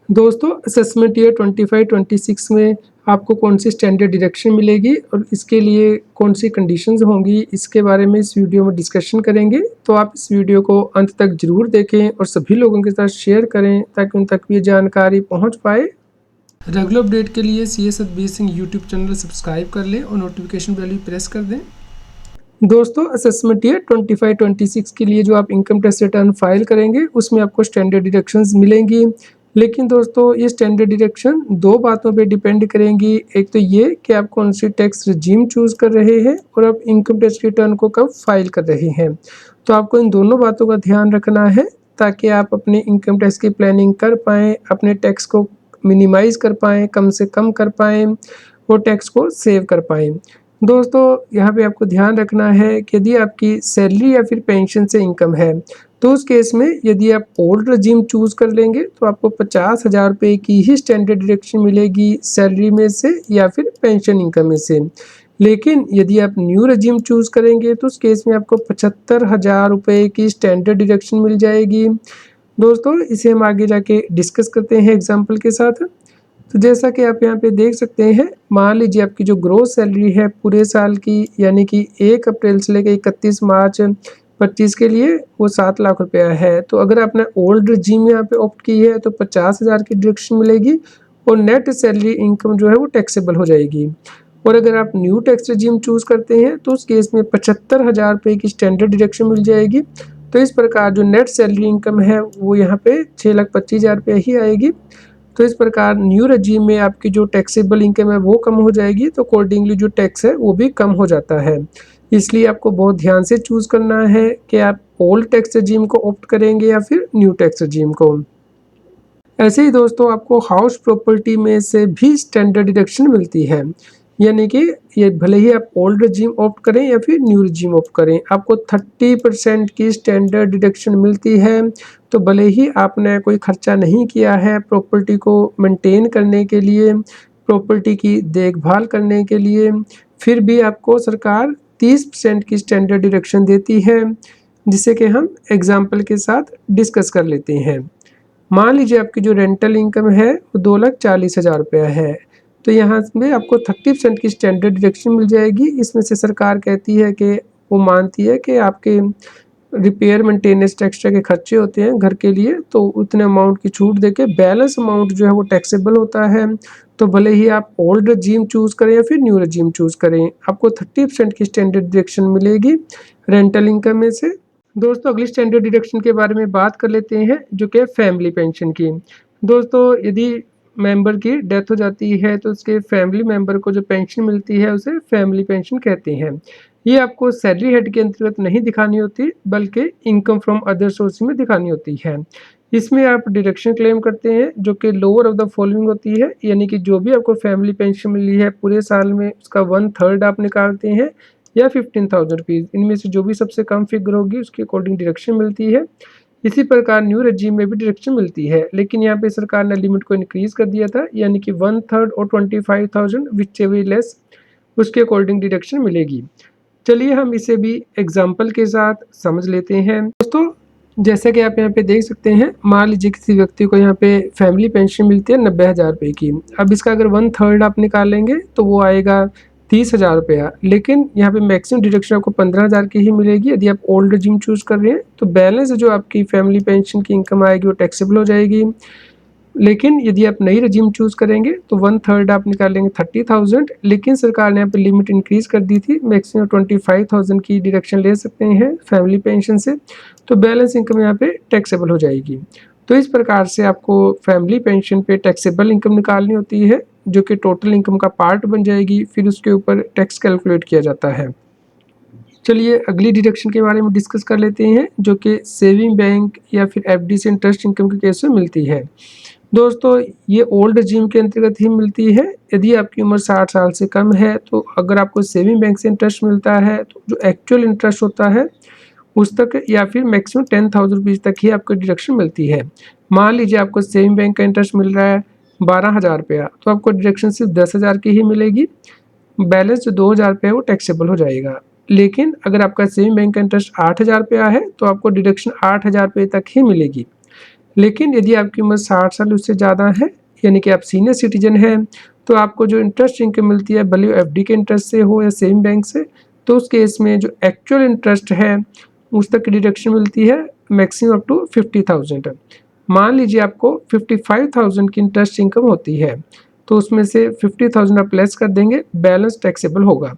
दोस्तों assessment year 25-26 में आपको कौन सी स्टैंडर्ड डिडक्शन मिलेगी और इसके लिए कौन सी कंडीशंस होंगी, इसके बारे में इस वीडियो में डिस्कशन करेंगे। तो आप इस वीडियो को अंत तक ज़रूर देखें और सभी लोगों के साथ शेयर करें ताकि उन तक भी ये जानकारी पहुंच पाए। रेगुलर अपडेट के लिए CS Satbir Singh YouTube channel subscribe कर लें और नोटिफिकेशन बेल भी प्रेस कर दें। दोस्तों असेसमेंट ईयर 25-26 के लिए जो आप इनकम टैक्स रिटर्न फाइल करेंगे उसमें आपको स्टैंडर्ड डिडक्शंस मिलेंगी। लेकिन दोस्तों ये स्टैंडर्ड डिडक्शन दो बातों पे डिपेंड करेंगी। एक तो ये कि आप कौन सी टैक्स रिजीम चूज़ कर रहे हैं और आप इनकम टैक्स रिटर्न को कब फाइल कर रहे हैं। तो आपको इन दोनों बातों का ध्यान रखना है ताकि आप अपने इनकम टैक्स की प्लानिंग कर पाएँ, अपने टैक्स को मिनिमाइज़ कर पाएँ, कम से कम कर पाएँ और टैक्स को सेव कर पाएँ। दोस्तों यहाँ पे आपको ध्यान रखना है कि यदि आपकी सैलरी या फिर पेंशन से इनकम है तो उस केस में यदि आप ओल्ड रजीम चूज़ कर लेंगे तो आपको 50,000 रुपये की ही स्टैंडर्ड डिडक्शन मिलेगी सैलरी में से या फिर पेंशन इनकम में से। लेकिन यदि आप न्यू रजीम चूज़ करेंगे तो उस केस में आपको 75,000 रुपये की स्टैंडर्ड डिडक्शन मिल जाएगी। दोस्तों इसे हम आगे जाके डिस्कस करते हैं एग्जाम्पल के साथ। तो जैसा कि आप यहाँ पे देख सकते हैं, मान लीजिए आपकी जो ग्रोस सैलरी है पूरे साल की यानी कि 1 अप्रैल से लेकर 31 मार्च 25 के लिए वो 7 लाख रुपया है। तो अगर आपने ओल्ड रजीम यहाँ पे ऑप्ट की है तो 50,000 की डिडक्शन मिलेगी और नेट सैलरी इनकम जो है वो टैक्सेबल हो जाएगी। और अगर आप न्यू टैक्स रजीम चूज़ करते हैं तो उस केस में 75,000 रुपये की स्टैंडर्ड डिडक्शन मिल जाएगी। तो इस प्रकार जो नेट सैलरी इनकम है वो यहाँ पे 6,25,000 रुपये ही आएगी। तो इस प्रकार न्यू रजीम में आपकी जो टैक्सेबल इनकम है वो कम हो जाएगी, तो अकॉर्डिंगली जो टैक्स है वो भी कम हो जाता है। इसलिए आपको बहुत ध्यान से चूज़ करना है कि आप ओल्ड टैक्स रजीम को ऑप्ट करेंगे या फिर न्यू टैक्स रजीम को। ऐसे ही दोस्तों आपको हाउस प्रॉपर्टी में से भी स्टैंडर्ड डिडक्शन मिलती है, यानी कि ये भले ही आप ओल्ड रजीम ऑप्ट करें या फिर न्यू रजीम ऑप्ट करें, आपको 30% की स्टैंडर्ड डिडक्शन मिलती है। तो भले ही आपने कोई खर्चा नहीं किया है प्रॉपर्टी को मेंटेन करने के लिए, प्रॉपर्टी की देखभाल करने के लिए, फिर भी आपको सरकार 30% की स्टैंडर्ड डिडक्शन देती है, जिसे कि हम एग्जाम्पल के साथ डिस्कस कर लेते हैं। मान लीजिए आपकी जो रेंटल इनकम है वो 2,40,000 रुपया है। तो यहाँ में आपको 30% की स्टैंडर्ड डिडक्शन मिल जाएगी। इसमें से सरकार कहती है कि वो मानती है कि आपके रिपेयर मेंटेनेंस एक्स्ट्रा के खर्चे होते हैं घर के लिए, तो उतने अमाउंट की छूट देके बैलेंस अमाउंट जो है वो टैक्सेबल होता है। तो भले ही आप ओल्ड रजीम चूज़ करें या फिर न्यू रजीम चूज़ करें, आपको 30% की स्टैंडर्ड डिडक्शन मिलेगी रेंटल इनकम में से। दोस्तों अगली स्टैंडर्ड डिडक्शन के बारे में बात कर लेते हैं जो कि फैमिली पेंशन की। दोस्तों यदि मेंबर की डेथ हो जाती है तो उसके फैमिली मेंबर को जो पेंशन मिलती है उसे फैमिली पेंशन कहते हैं। ये आपको सैलरी हेड के अंतर्गत नहीं दिखानी होती बल्कि इनकम फ्रॉम अदर सोर्स में दिखानी होती है। इसमें आप डिडक्शन क्लेम करते हैं जो कि लोअर ऑफ द फॉलोइंग होती है, यानी कि जो भी आपको फैमिली पेंशन मिली है पूरे साल में उसका 1/3 आप निकालते हैं या 15,000 रुपीज़, इनमें से जो भी सबसे कम फिगर होगी उसके अकॉर्डिंग डिडक्शन मिलती है। इसी प्रकार न्यू रजीम में भी डिडक्शन मिलती है, लेकिन यहाँ पे सरकार ने लिमिट को इंक्रीज कर दिया था, यानी कि 1/3 और 25,000 विच एवर लेस उसके अकॉर्डिंग डिडक्शन मिलेगी। चलिए हम इसे भी एग्जाम्पल के साथ समझ लेते हैं। दोस्तों जैसा कि आप यहाँ पे देख सकते हैं, मान लीजिए किसी व्यक्ति को यहाँ पे फैमिली पेंशन मिलती है 90,000 रुपये की। अब इसका अगर 1/3 आप निकालेंगे तो वो आएगा 30,000 रुपया, लेकिन यहाँ पे मैक्सिमम डिडक्शन आपको 15,000 की ही मिलेगी यदि आप ओल्ड रजीम चूज़ कर रहे हैं। तो बैलेंस जो आपकी फैमिली पेंशन की इनकम आएगी वो टैक्सेबल हो जाएगी। लेकिन यदि आप नई रजीम चूज़ करेंगे तो 1/3 आप निकालेंगे 30,000, लेकिन सरकार ने यहाँ पे लिमिट इंक्रीज़ कर दी थी, मैक्सिमम 25,000 की डिडक्शन ले सकते हैं फैमिली पेंशन से, तो बैलेंस इनकम यहाँ पे टैक्सेबल हो जाएगी। तो इस प्रकार से आपको फैमिली पेंशन पे टैक्सेबल इनकम निकालनी होती है जो कि टोटल इनकम का पार्ट बन जाएगी, फिर उसके ऊपर टैक्स कैलकुलेट किया जाता है। चलिए अगली डिडक्शन के बारे में डिस्कस कर लेते हैं जो कि सेविंग बैंक या फिर एफडी से इंटरेस्ट इनकम के केस में मिलती है। दोस्तों ये ओल्ड रजीम के अंतर्गत ही मिलती है। यदि आपकी उम्र 60 साल से कम है तो अगर आपको सेविंग बैंक से इंटरेस्ट मिलता है तो जो एक्चुअल इंटरेस्ट होता है उस तक या फिर मैक्सिमम 10,000 रुपीज़ तक ही आपको डिडक्शन मिलती है। मान लीजिए आपको सेविंग बैंक का इंटरेस्ट मिल रहा है 12,000 रुपया, तो आपको डिडक्शन सिर्फ 10,000 की ही मिलेगी। बैलेंस जो 2,000 रुपये है वो टैक्सेबल हो जाएगा। लेकिन अगर आपका सेविंग बैंक का इंटरेस्ट 8,000 रुपया है तो आपको डिडक्शन 8,000 रुपये तक ही मिलेगी। लेकिन यदि आपकी उम्र 60 साल उससे ज़्यादा है, यानी कि आप सीनियर सिटीजन हैं, तो आपको जो इंटरेस्ट इनकम मिलती है भले एफडी के इंटरेस्ट से हो या सेम बैंक से, तो उस केस में जो एक्चुअल इंटरेस्ट है उस तक की डिडक्शन मिलती है मैक्सिमम अप टू 50,000। मान लीजिए आपको 55,000 की इंटरेस्ट इनकम होती है, तो उसमें से 50,000 आप लेस कर देंगे, बैलेंस टैक्सेबल होगा।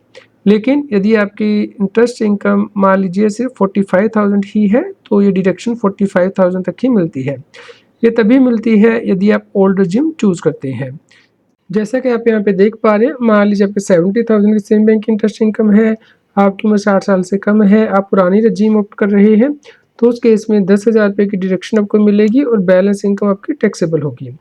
लेकिन यदि आपकी इंटरेस्ट इनकम मान लीजिए सिर्फ 45,000 ही है, तो ये डिडक्शन 45,000 तक ही मिलती है। ये तभी मिलती है यदि आप ओल्ड रेजिम चूज़ करते हैं। जैसा कि आप यहाँ पे देख पा रहे हैं, मान लीजिए आपके 70,000 की सेम बैंक की इंटरेस्ट इनकम है, आपकी उम्र 60 साल से कम है, आप पुरानी रेजिम ऑप्ट कर रहे हैं, तो उस केस में 10,000 रुपये की डिडक्शन आपको मिलेगी और बैलेंस इनकम आपकी टैक्सेबल होगी।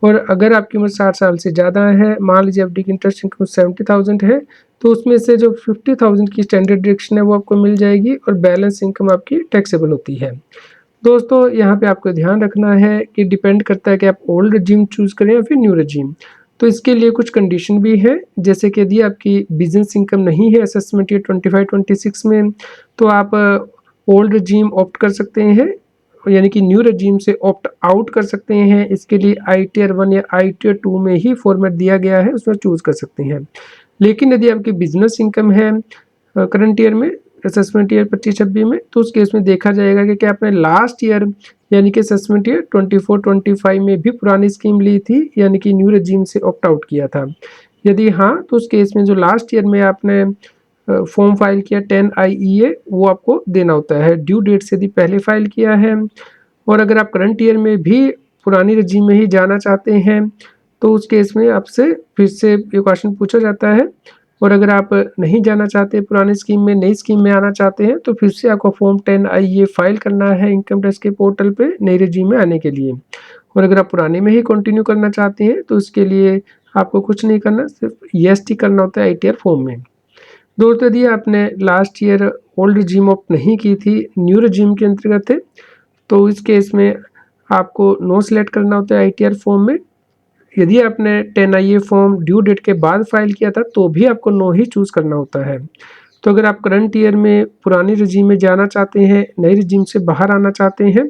और अगर आपकी उम्र 60 साल से ज़्यादा है, मान लीजिए एफडी की इंटरेस्ट इनकम 70,000 है, तो उसमें से जो 50,000 की स्टैंडर्ड डिडक्शन है वो आपको मिल जाएगी और बैलेंस इनकम आपकी टैक्सेबल होती है। दोस्तों यहाँ पे आपको ध्यान रखना है कि डिपेंड करता है कि आप ओल्ड रेजिम चूज़ करें या फिर न्यू रेजिम। तो इसके लिए कुछ कंडीशन भी है, जैसे कि यदि आपकी बिजनेस इनकम नहीं है असेसमेंट ईयर 25-26 में, तो आप ओल्ड रेजिम ऑप्ट कर सकते हैं, यानी कि न्यू रेजिम से ऑप्ट आउट कर सकते हैं। इसके लिए ITR 1 या ITR 2 में ही फॉर्मेट दिया गया है, उसमें चूज़ कर सकते हैं। लेकिन यदि आपकी बिजनेस इनकम है करंट ईयर में असेसमेंट ईयर 25-26 में, तो उस केस में देखा जाएगा कि क्या आपने लास्ट ईयर यानी कि असेसमेंट ईयर 24-25 में भी पुरानी स्कीम ली थी, यानी कि न्यू रेजिम से ऑप्ट आउट किया था। यदि हाँ, तो उस केस में जो लास्ट ईयर में आपने फॉर्म फाइल किया 10 IEA, वो आपको देना होता है ड्यू डेट से यदि पहले फाइल किया है। और अगर आप करंट ईयर में भी पुरानी रेजिम में ही जाना चाहते हैं, तो उस केस में आपसे फिर से ये क्वेश्चन पूछा जाता है। और अगर आप नहीं जाना चाहते पुरानी स्कीम में, नई स्कीम में आना चाहते हैं, तो फिर से आपको फॉर्म 10 IEA फाइल करना है इनकम टैक्स के पोर्टल पे नई रेजिम में आने के लिए। और अगर आप पुराने में ही कंटिन्यू करना चाहते हैं, तो उसके लिए आपको कुछ नहीं करना, सिर्फ येस टिक करना होता है ITR फॉर्म में। दोस्तों यदि आपने last year old regime opt नहीं की थी, न्यू रेजिम के अंतर्गत है, तो इस केस में आपको नो सेलेक्ट करना होता है ITR फॉर्म में। यदि आपने 10 IEA फॉर्म ड्यू डेट के बाद फाइल किया था, तो भी आपको नो ही चूज़ करना होता है। तो अगर आप करंट ईयर में पुरानी रेजिम में जाना चाहते हैं, नई रेजिम से बाहर आना चाहते हैं,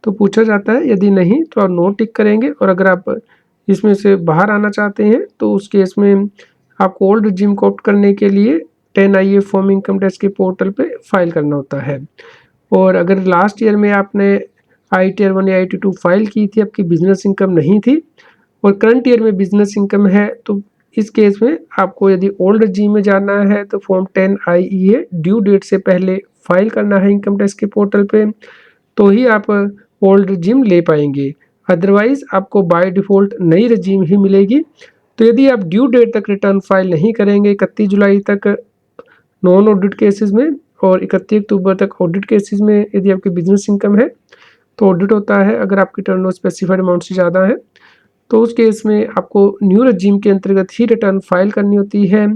तो पूछा जाता है, यदि नहीं तो आप नो टिक करेंगे। और अगर आप इसमें से बाहर आना चाहते हैं, तो उस केस में आपको ओल्ड रेजिम को ऑप्ट करने के लिए 10 IEA फॉर्म इनकम टैक्स के पोर्टल पे फाइल करना होता है। और अगर लास्ट ईयर में आपने ITR 1 या ITR 2 फाइल की थी, आपकी बिजनेस इनकम नहीं थी और करंट ईयर में बिजनेस इनकम है, तो इस केस में आपको यदि ओल्ड रेजिम में जाना है, तो फॉर्म 10 IEA ड्यू डेट से पहले फाइल करना है इनकम टैक्स के पोर्टल पे, तो ही आप ओल्ड रेजिम ले पाएंगे। अदरवाइज आपको बाय डिफ़ॉल्ट नई रेजिम ही मिलेगी। तो यदि आप ड्यू डेट तक रिटर्न फाइल नहीं करेंगे 31 जुलाई तक नॉन ऑडिट केसेस में, और 31 अक्टूबर तक ऑडिट केसेस में यदि आपकी बिजनेस इनकम है, तो ऑडिट होता है अगर आपकी टर्नओवर स्पेसिफाइड अमाउंट से ज़्यादा है, तो उस केस में आपको न्यू रेजिम के अंतर्गत ही रिटर्न फाइल करनी होती है,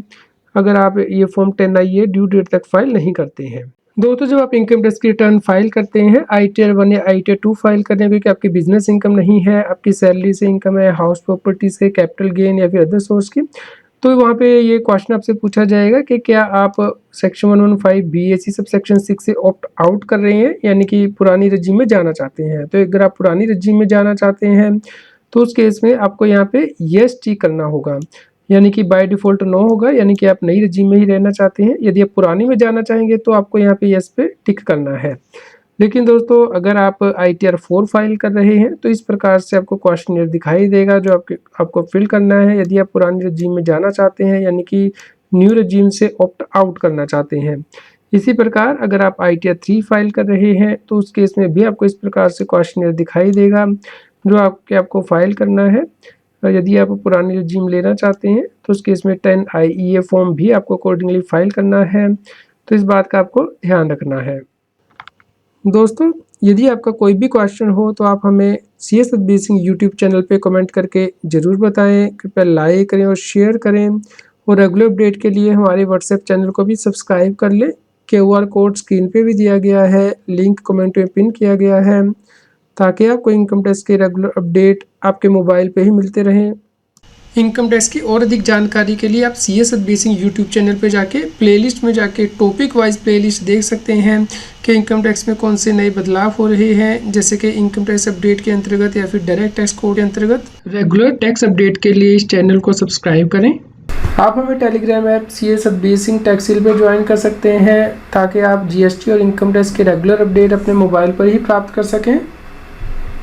अगर आप ये फॉर्म 10 IEA ड्यू डेट तक फाइल नहीं करते हैं। दोस्तों जब आप इनकम टैक्स की रिटर्न फाइल करते हैं, ITR 1 या ITR 2 फाइल करने क्योंकि आपकी बिजनेस इनकम नहीं है, आपकी सैलरी से इनकम है, हाउस प्रॉपर्टी से, कैपिटल गेन या फिर अदर सोर्स की, तो वहाँ पे ये क्वेश्चन आपसे पूछा जाएगा कि क्या आप सेक्शन 115 BAC सब सेक्शन 6 से ऑप्ट आउट कर रहे हैं, यानी कि पुरानी रेजिम में जाना चाहते हैं। तो अगर आप पुरानी रेजिम में जाना चाहते हैं, तो उस केस में आपको यहाँ पे येस टिक करना होगा, यानी कि बाय डिफ़ॉल्ट नो होगा, यानी कि आप नई रेजिम में ही रहना चाहते हैं। यदि आप पुरानी में जाना चाहेंगे, तो आपको यहाँ पे येस पे टिक करना है। लेकिन दोस्तों अगर आप ITR 4 फाइल कर रहे हैं, तो इस प्रकार से आपको क्वेश्चनियर दिखाई देगा जो आपको फिल करना है यदि आप पुरानी रेजिम में जाना चाहते हैं, यानी कि न्यू रेजिम से ऑप्ट आउट करना चाहते हैं। इसी प्रकार अगर आप ITR 3 फाइल कर रहे हैं, तो उस केस में भी आपको इस प्रकार से क्वेश्चनियर दिखाई देगा जो आपको फाइल करना है। यदि आप पुरानी रेजिम लेना चाहते हैं, तो उस केस में 10 IEA फॉर्म भी आपको अकॉर्डिंगली फाइल करना है। तो इस बात का आपको ध्यान रखना है। दोस्तों यदि आपका कोई भी क्वेश्चन हो, तो आप हमें CS Satbir Singh YouTube channel पे कमेंट करके ज़रूर बताएं। कृपया लाइक करें और शेयर करें, और रेगुलर अपडेट के लिए हमारे व्हाट्सएप चैनल को भी सब्सक्राइब कर लें। QR कोड स्क्रीन पे भी दिया गया है, लिंक कमेंट में पिन किया गया है, ताकि आपको इनकम टैक्स के रेगुलर अपडेट आपके मोबाइल पे ही मिलते रहें। इनकम टैक्स की और अधिक जानकारी के लिए आप CS Satbir Singh YouTube channel पे जाके प्लेलिस्ट में जाके टॉपिक वाइज प्लेलिस्ट देख सकते हैं कि इनकम टैक्स में कौन से नए बदलाव हो रहे हैं, जैसे कि इनकम टैक्स अपडेट के अंतर्गत या फिर डायरेक्ट टैक्स कोड के अंतर्गत। रेगुलर टैक्स अपडेट के लिए इस चैनल को सब्सक्राइब करें। आप हमें Telegram app CS Satbir Singh टैक्सिल पे ज्वाइन कर सकते हैं ताकि आप GST और इनकम टैक्स के रेगुलर अपडेट अपने मोबाइल पर ही प्राप्त कर सकें।